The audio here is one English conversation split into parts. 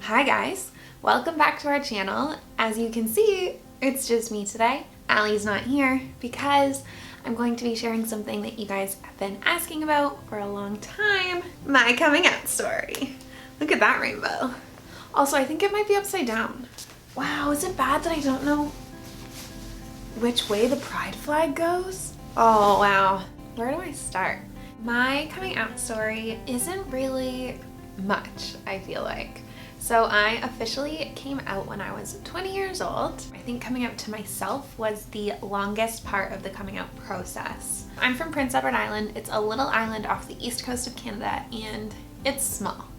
Hi guys, welcome back to our channel. As you can see, it's just me today. Allie's not here because I'm going to be sharing something that you guys have been asking about for a long time. My coming out story. Look at that rainbow. Also, I think it might be upside down. Wow, is it bad that I don't know which way the pride flag goes? Oh wow, where do I start? My coming out story isn't really much, I feel like. So I officially came out when I was 20 years old. I think coming out to myself was the longest part of the coming out process. I'm from Prince Edward Island. It's a little island off the east coast of Canada and it's small.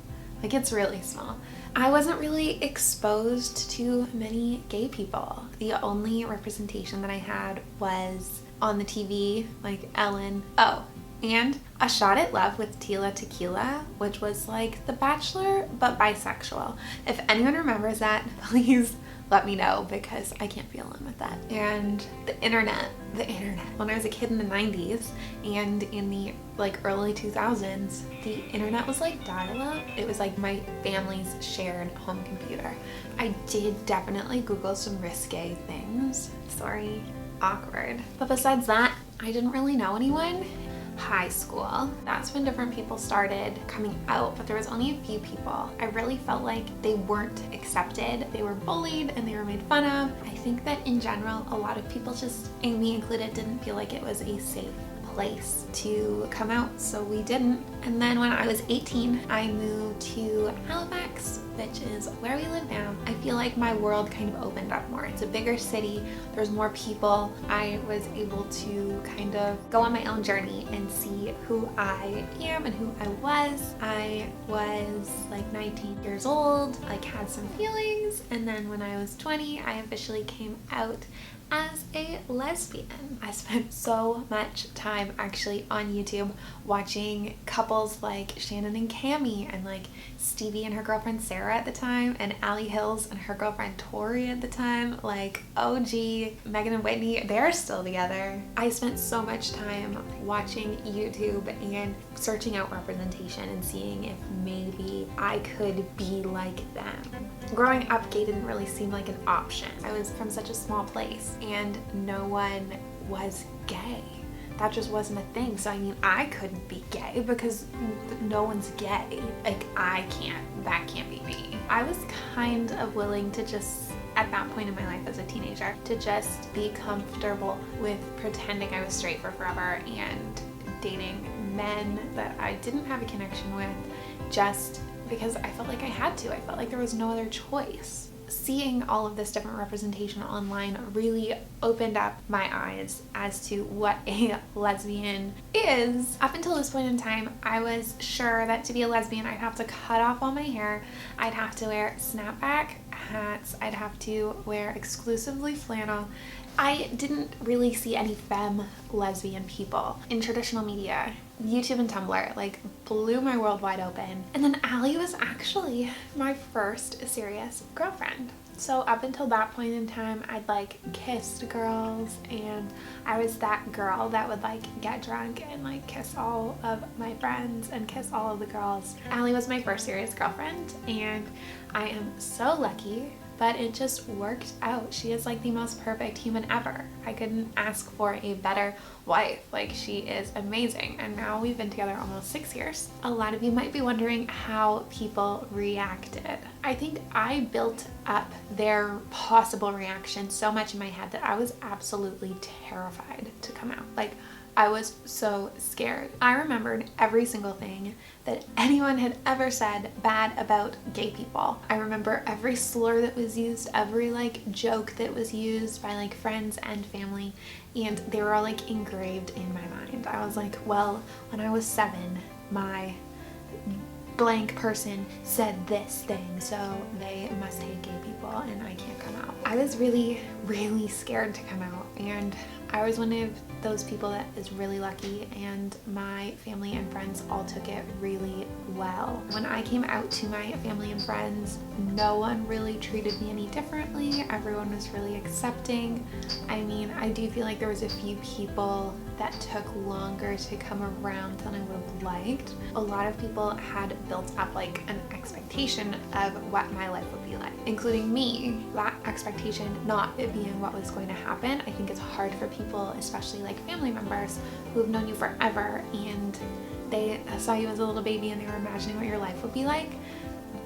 Like, it's really small. I wasn't really exposed to many gay people. The only representation that I had was on the TV, like Ellen. Oh, and A Shot at Love with Tila Tequila, which was like The Bachelor, but bisexual. If anyone remembers that, please let me know because I can't be alone with that. And the internet. When I was a kid in the 90s and in the early 2000s, the internet was like dial-up. It was like my family's shared home computer. I did definitely Google some risque things. Sorry, awkward. But besides that, I didn't really know anyone. High school, that's when different people started coming out, but there was only a few people. I really felt like they weren't accepted. They were bullied and they were made fun of. I think that in general, a lot of people, just and me included, didn't feel like it was a safe place to come out, so we didn't. And then when I was 18, I moved to Halifax, which is where we live now. I feel like my world kind of opened up more. It's a bigger city, there's more people. I was able to kind of go on my own journey and see who I am and who I was. I was like 19 years old, like had some feelings, and then when I was 20, I officially came out as a lesbian. I spent so much time actually on YouTube watching couples like Shannon and Cami, and like Stevie and her girlfriend Sarah at the time, and Allie Hills and her girlfriend Tori at the time, like OG Megan and Whitney. They're still together. I spent so much time watching YouTube and searching out representation and seeing if maybe I could be like them. Growing up, gay didn't really seem like an option. I was from such a small place and no one was gay. That just wasn't a thing. So I mean, I couldn't be gay because no one's gay. Like, I can't, that can't be me. I was kind of willing to just, at that point in my life as a teenager, to just be comfortable with pretending I was straight for forever and dating men that I didn't have a connection with, just because I felt like I had to. I felt like there was no other choice. Seeing all of this different representation online really opened up my eyes as to what a lesbian is. Up until this point in time, I was sure that to be a lesbian, I'd have to cut off all my hair, I'd have to wear snapback hats, I'd have to wear exclusively flannel. I didn't really see any femme lesbian people in traditional media. YouTube and Tumblr like blew my world wide open. And then Allie was actually my first serious girlfriend. So up until that point in time, I'd like kissed girls, and I was that girl that would like get drunk and like kiss all of my friends and kiss all of the girls. Allie was my first serious girlfriend, and I am so lucky. But it just worked out. She is like the most perfect human ever. I couldn't ask for a better wife. Like, she is amazing. And now we've been together almost 6 years. A lot of you might be wondering how people reacted. I think I built up their possible reaction so much in my head that I was absolutely terrified to come out. Like, I was so scared. I remembered every single thing that anyone had ever said bad about gay people. I remember every slur that was used, every like joke that was used by like friends and family, and they were all like engraved in my mind. I was like, well, when I was 7, my blank person said this thing, so they must hate gay people and I can't come out. I was really, really scared to come out, and I was one of those people that is really lucky, and my family and friends all took it really well. When I came out to my family and friends, no one really treated me any differently. Everyone was really accepting. I mean, I do feel like there was a few people that took longer to come around than I would have liked. A lot of people had built up like an expectation of what my life would be like, including me. That expectation not it being what was going to happen. I think it's hard for people, especially like family members who've known you forever and they saw you as a little baby and they were imagining what your life would be like.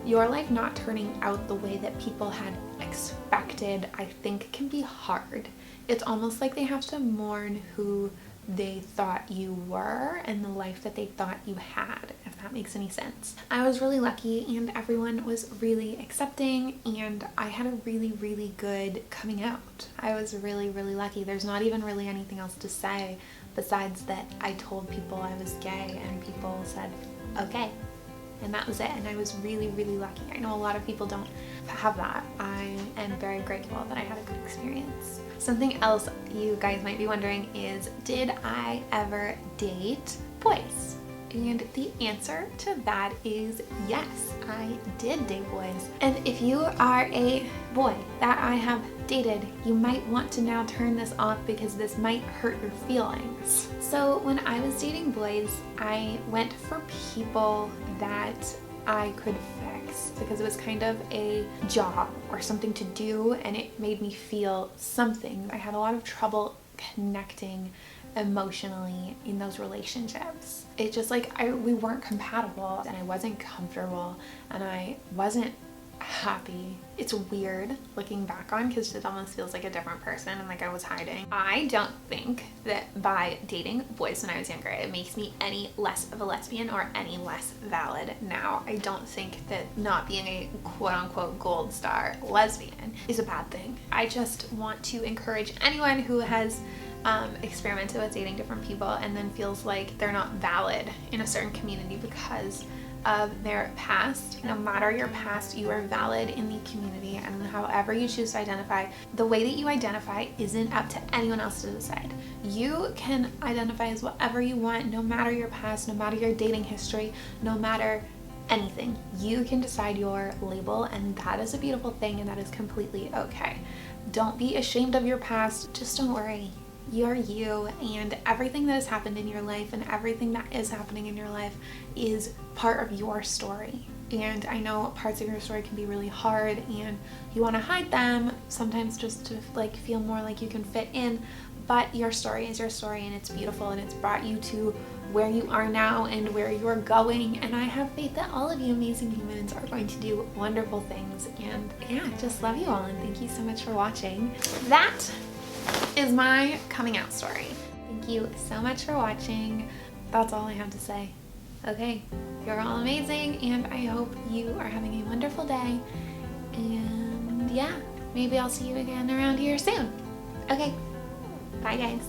Your life not turning out the way that people had expected, I think, can be hard. It's almost like they have to mourn who they thought you were and the life that they thought you had, if that makes any sense. I was really lucky and everyone was really accepting and I had a really, really good coming out. I was really, really lucky. There's not even really anything else to say besides that I told people I was gay and people said, okay. And that was it. And I was really, really lucky. I know a lot of people don't have that. I am very grateful that I had a good experience. Something else you guys might be wondering is, did I ever date boys? And the answer to that is yes, I did date boys. And if you are a boy that I have dated, you might want to now turn this off because this might hurt your feelings. So when I was dating boys, I went for people that I could fix because it was kind of a job or something to do and it made me feel something. I had a lot of trouble connecting emotionally in those relationships. It just like we weren't compatible and I wasn't comfortable and I wasn't happy. It's weird looking back on because it almost feels like a different person and like I was hiding. I don't think that by dating boys when I was younger it makes me any less of a lesbian or any less valid now. I don't think that not being a quote-unquote gold star lesbian is a bad thing. I just want to encourage anyone who has experimented with dating different people and then feels like they're not valid in a certain community because of their past. No matter your past, you are valid in the community, and however you choose to identify, the way that you identify isn't up to anyone else to decide. You can identify as whatever you want, no matter your past, no matter your dating history, no matter anything. You can decide your label, and that is a beautiful thing, and that is completely okay. Don't be ashamed of your past. Just don't worry. You're you, and everything that has happened in your life and everything that is happening in your life is part of your story. And I know parts of your story can be really hard and you want to hide them sometimes just to like feel more like you can fit in, but your story is your story and it's beautiful and it's brought you to where you are now and where you're going, and I have faith that all of you amazing humans are going to do wonderful things. And yeah, just love you all and thank you so much for watching. That is my coming out story. Thank you so much for watching. That's all I have to say. Okay, you're all amazing and I hope you are having a wonderful day, and yeah, maybe I'll see you again around here soon. Okay, bye guys.